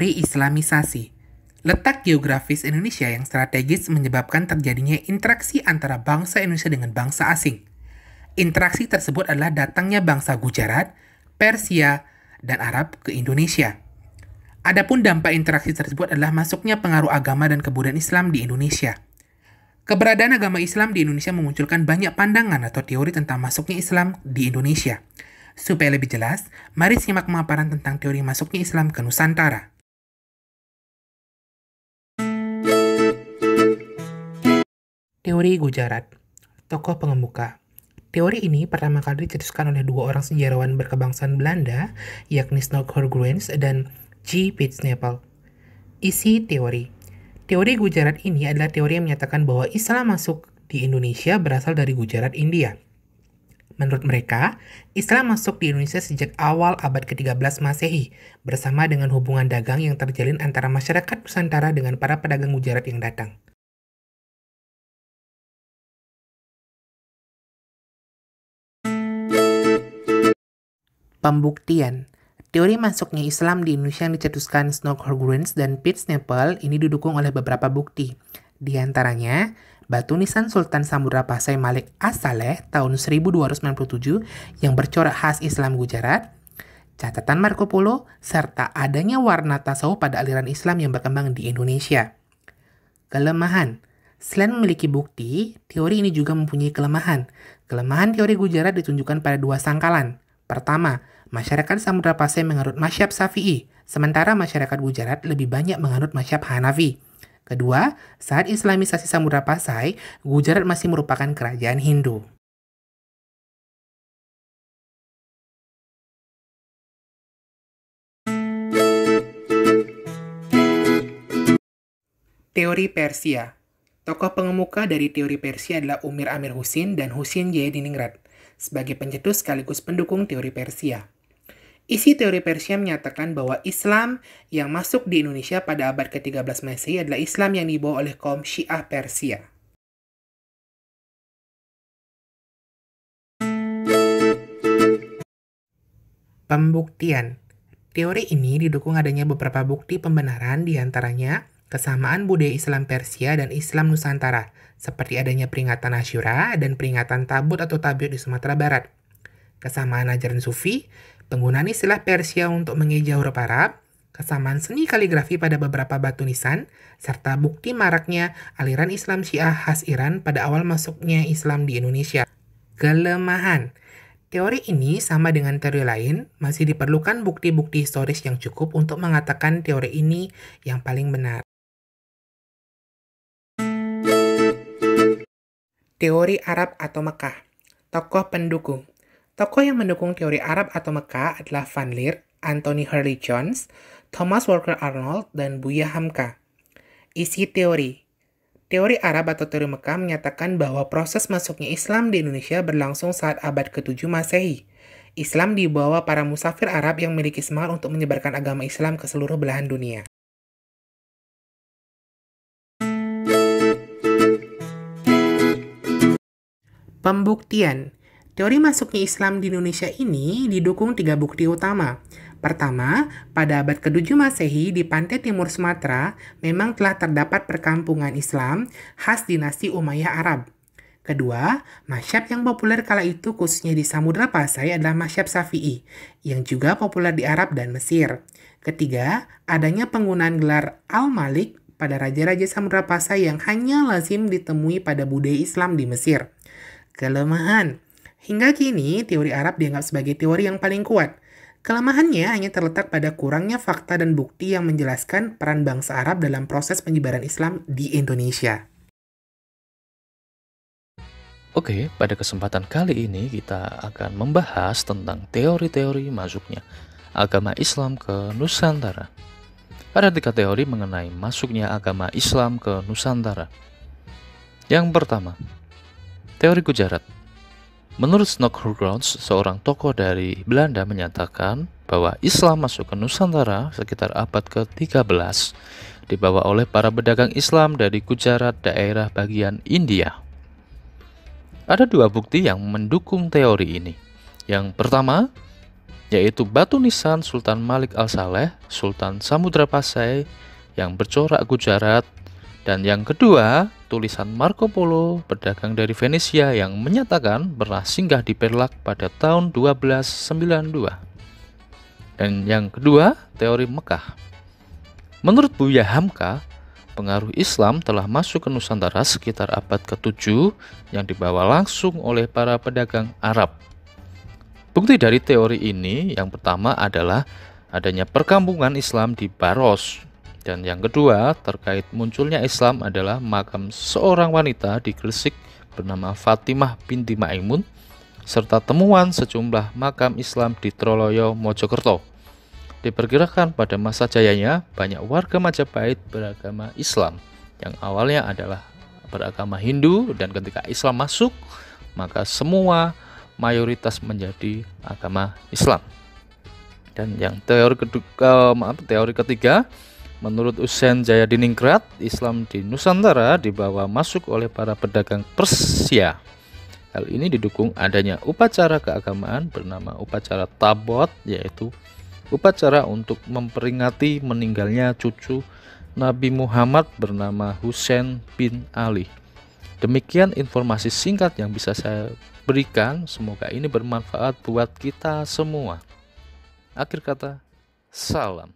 Teori Islamisasi. Letak geografis Indonesia yang strategis menyebabkan terjadinya interaksi antara bangsa Indonesia dengan bangsa asing. Interaksi tersebut adalah datangnya bangsa Gujarat, Persia, dan Arab ke Indonesia. Adapun dampak interaksi tersebut adalah masuknya pengaruh agama dan kebudayaan Islam di Indonesia. Keberadaan agama Islam di Indonesia memunculkan banyak pandangan atau teori tentang masuknya Islam di Indonesia. Supaya lebih jelas, mari simak pemaparan tentang teori masuknya Islam ke Nusantara. Teori Gujarat. Tokoh pengemuka. Teori ini pertama kali dicetuskan oleh dua orang sejarawan berkebangsaan Belanda, yakni Snork Horgrens dan G. Pitznapel. Isi teori. Teori Gujarat ini adalah teori yang menyatakan bahwa Islam masuk di Indonesia berasal dari Gujarat, India. Menurut mereka, Islam masuk di Indonesia sejak awal abad ke-13 Masehi, bersama dengan hubungan dagang yang terjalin antara masyarakat Nusantara dengan para pedagang Gujarat yang datang. Pembuktian. Teori masuknya Islam di Indonesia yang dicetuskan Snork Horgrens dan Pitznapel ini didukung oleh beberapa bukti. Di antaranya, batu nisan Sultan Samudra Pasai Malik As-Saleh tahun 1297 yang bercorak khas Islam Gujarat, catatan Marco Polo, serta adanya warna tasawuf pada aliran Islam yang berkembang di Indonesia. Kelemahan. Selain memiliki bukti, teori ini juga mempunyai kelemahan. Kelemahan teori Gujarat ditunjukkan pada dua sangkalan. Pertama, masyarakat Samudra Pasai menganut mazhab Syafi'i, sementara masyarakat Gujarat lebih banyak menganut mazhab Hanafi. Kedua, saat Islamisasi Samudra Pasai, Gujarat masih merupakan kerajaan Hindu. Teori Persia. Tokoh pengemuka dari teori Persia adalah Umir Amir Husin dan Husin Jayadiningrat, sebagai pencetus sekaligus pendukung teori Persia. Isi teori Persia menyatakan bahwa Islam yang masuk di Indonesia pada abad ke-13 Masehi adalah Islam yang dibawa oleh kaum Syiah Persia. Pembuktian. Teori ini didukung adanya beberapa bukti pembenaran, diantaranya kesamaan budaya Islam Persia dan Islam Nusantara, seperti adanya peringatan Asyura dan peringatan Tabut atau Tabiut di Sumatera Barat. Kesamaan ajaran Sufi, penggunaan istilah Persia untuk mengeja huruf Arab, kesamaan seni kaligrafi pada beberapa batu nisan, serta bukti maraknya aliran Islam Syiah khas Iran pada awal masuknya Islam di Indonesia. Kelemahan. Teori ini sama dengan teori lain, masih diperlukan bukti-bukti historis yang cukup untuk mengatakan teori ini yang paling benar. Teori Arab atau Mekah. Tokoh pendukung. Tokoh yang mendukung teori Arab atau Mekah adalah Van Leer, Anthony Hurley Jones, Thomas Walker Arnold, dan Buya Hamka. Isi teori. Teori Arab atau teori Mekah menyatakan bahwa proses masuknya Islam di Indonesia berlangsung saat abad ke-7 Masehi. Islam dibawa para musafir Arab yang memiliki semangat untuk menyebarkan agama Islam ke seluruh belahan dunia. Pembuktian. Teori masuknya Islam di Indonesia ini didukung 3 bukti utama. Pertama, pada abad ke-7 Masehi di pantai timur Sumatera memang telah terdapat perkampungan Islam khas dinasti Umayyah Arab. Kedua, mazhab yang populer kala itu khususnya di Samudra Pasai adalah mazhab Syafi'i, yang juga populer di Arab dan Mesir. Ketiga, adanya penggunaan gelar Al-Malik pada raja-raja Samudra Pasai yang hanya lazim ditemui pada budaya Islam di Mesir. Kelemahan. Hingga kini, teori Arab dianggap sebagai teori yang paling kuat. Kelemahannya hanya terletak pada kurangnya fakta dan bukti yang menjelaskan peran bangsa Arab dalam proses penyebaran Islam di Indonesia. Oke, pada kesempatan kali ini kita akan membahas tentang teori-teori masuknya agama Islam ke Nusantara. Ada 3 teori mengenai masuknya agama Islam ke Nusantara. Yang pertama, teori Gujarat. Menurut Snork Horgrens, seorang tokoh dari Belanda menyatakan bahwa Islam masuk ke Nusantara sekitar abad ke-13, dibawa oleh para pedagang Islam dari Gujarat, daerah bagian India. Ada 2 bukti yang mendukung teori ini. Yang pertama, yaitu batu nisan Sultan Malik Al-Saleh, Sultan Samudra Pasai yang bercorak Gujarat, dan yang kedua, tulisan Marco Polo, pedagang dari Venesia yang menyatakan pernah singgah di Perlak pada tahun 1292. Dan yang kedua, teori Mekah. Menurut Buya Hamka, pengaruh Islam telah masuk ke Nusantara sekitar abad ke-7 yang dibawa langsung oleh para pedagang Arab. Bukti dari teori ini yang pertama adalah adanya perkampungan Islam di Baros, dan yang kedua terkait munculnya Islam adalah makam seorang wanita di Gresik bernama Fatimah binti Maimun, serta temuan sejumlah makam Islam di Troloyo, Mojokerto. Diperkirakan pada masa jayanya banyak warga Majapahit beragama Islam yang awalnya adalah beragama Hindu, dan ketika Islam masuk maka semua mayoritas menjadi agama Islam. Dan yang teori ketiga, menurut Usen Jayadiningrat, Islam di Nusantara dibawa masuk oleh para pedagang Persia. Hal ini didukung adanya upacara keagamaan bernama upacara Tabot, yaitu upacara untuk memperingati meninggalnya cucu Nabi Muhammad bernama Husain bin Ali. Demikian informasi singkat yang bisa saya berikan, semoga ini bermanfaat buat kita semua. Akhir kata, salam.